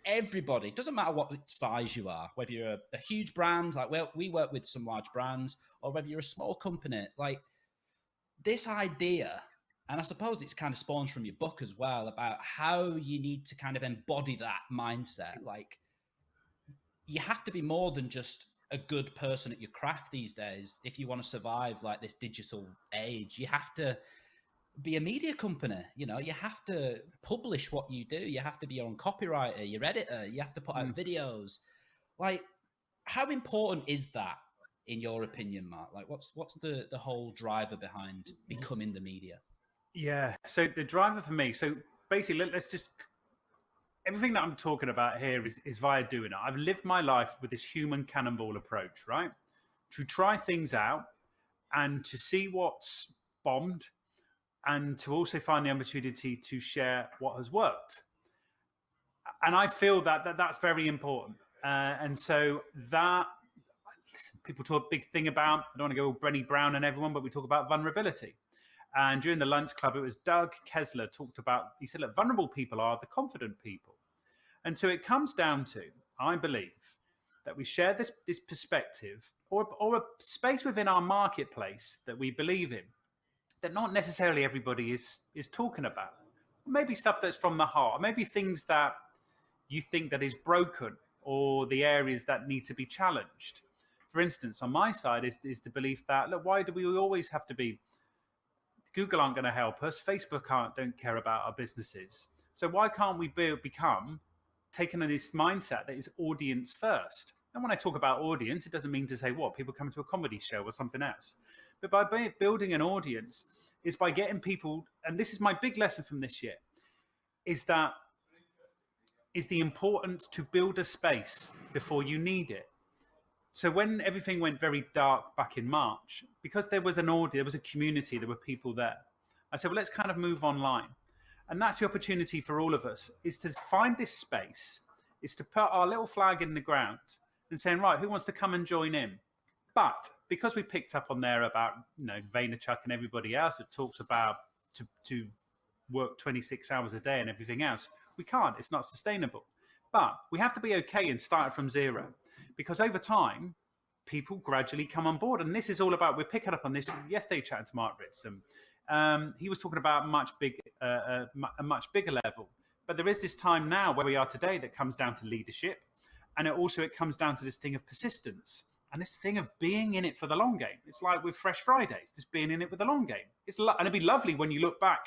everybody, doesn't matter what size you are, whether you're a huge brand, like we work with some large brands, or whether you're a small company, like this idea, and I suppose it's kind of spawns from your book as well, about how you need to kind of embody that mindset. Like, you have to be more than just a good person at your craft these days if you want to survive like this digital age. You have to be a media company. You have to publish what you do. You have to be your own copywriter, your editor. You have to put out videos. Like, how important is that in your opinion, Mark? Like, what's the whole driver behind becoming the media? Yeah. So the driver for me. So basically, let's just everything that I'm talking about here is via doing it. I've lived my life with this human cannonball approach, right? To try things out and to see what's bombed and to also find the opportunity to share what has worked. And I feel that's very important. And so that, listen, people talk a big thing about, I don't want to go Brenny Brown and everyone, but we talk about vulnerability. And during the lunch club, it was Doug Kessler talked about, he said, look, vulnerable people are the confident people. And so it comes down to, I believe, that we share this perspective or a space within our marketplace that we believe in, that not necessarily everybody is talking about. Maybe stuff that's from the heart, maybe things that you think that is broken or the areas that need to be challenged. For instance, on my side is the belief that, look, why do we always have to be, Google aren't going to help us, Facebook don't care about our businesses. So why can't we become taking on this mindset that is audience first? And when I talk about audience, it doesn't mean to say what people come to a comedy show or something else. But by building an audience is by getting people, and this is my big lesson from this year, is the importance to build a space before you need it. So when everything went very dark back in March, because there was there was a community, there were people there, I said, well, let's kind of move online. And that's the opportunity for all of us, is to find this space, is to put our little flag in the ground and saying, right, who wants to come and join in? But because we picked up on there about, Vaynerchuk and everybody else that talks about to work 26 hours a day and everything else, we can't. It's not sustainable. But we have to be okay and start from zero, because over time, people gradually come on board. And this is all about, we're picking up on this yesterday, chatting to Mark Ritson. He was talking about a much bigger level. But there is this time now where we are today that comes down to leadership. And it comes down to this thing of persistence and this thing of being in it for the long game. It's like with Fresh Fridays, just being in it with the long game. And it'd be lovely when you look back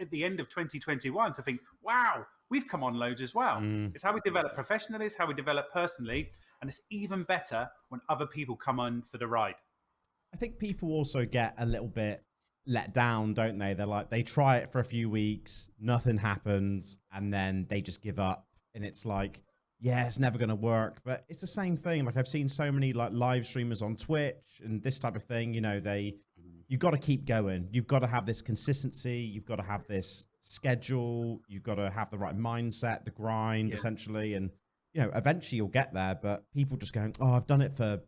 at the end of 2021 to think, wow, we've come on loads as well. It's how we develop professionally, it's how we develop personally, and it's even better when other people come on for the ride. I think people also get a little bit let down, don't they? They're like, they try it for a few weeks, nothing happens, and then they just give up. And it's like, yeah, it's never going to work. But it's the same thing. Like, I've seen so many like live streamers on Twitch and this type of thing, you've got to keep going. You've got to have this consistency. You've got to have this schedule. You've got to have the right mindset, the grind, essentially. And, eventually you'll get there. But people just going, oh, I've done it for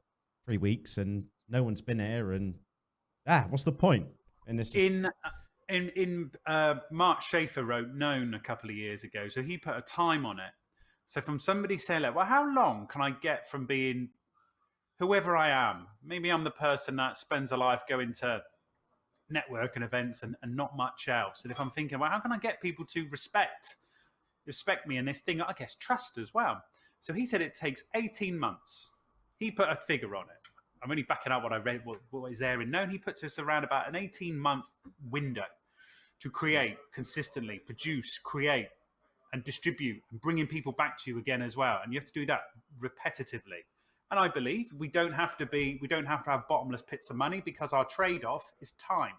3 weeks and no one's been here. And what's the point? And this Mark Schaefer wrote Known a couple of years ago. So he put a time on it. So from somebody saying, like, well, how long can I get from being whoever I am? Maybe I'm the person that spends a life going to networking events and not much else. And if I'm thinking, well, how can I get people to respect me and this thing, I guess, trust as well. So he said it takes 18 months. He put a figure on it. I'm only backing up what I read, what is there in Known. He puts us around about an 18-month window to create, consistently produce, create, and distribute, and bringing people back to you again as well. And you have to do that repetitively. And I believe we don't have to have bottomless pits of money, because our trade-off is time.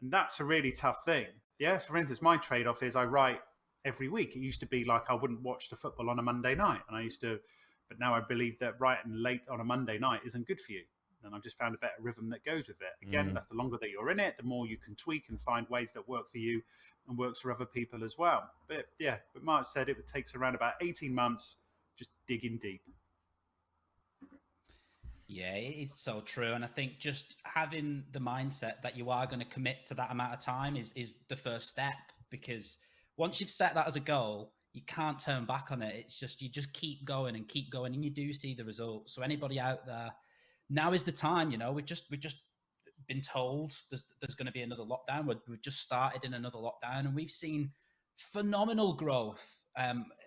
And that's a really tough thing. Yes, for instance, my trade-off is I write every week. It used to be like I wouldn't watch the football on a Monday night. But now I believe that writing late on a Monday night isn't good for you. And I've just found a better rhythm that goes with it. Again, that's the longer that you're in it, the more you can tweak and find ways that work for you and works for other people as well. But Mark said it takes around about 18 months just digging deep. Yeah, it's so true. And I think just having the mindset that you are going to commit to that amount of time is the first step, because once you've set that as a goal, you can't turn back on it. It's just, you just keep going and keep going, and you do see the results. So anybody out there, now is the time. We've just been told there's going to be another lockdown. We've just started in another lockdown, and we've seen phenomenal growth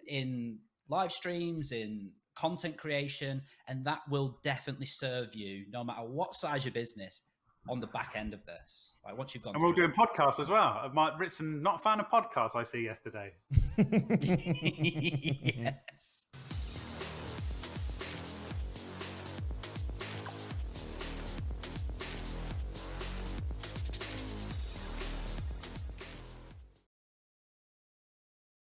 in live streams, in content creation, and that will definitely serve you no matter what size your business on the back end of this. Like once you've gone And we're through doing podcasts as well. Mike Ritson, not a fan of podcasts, I see yesterday. yes.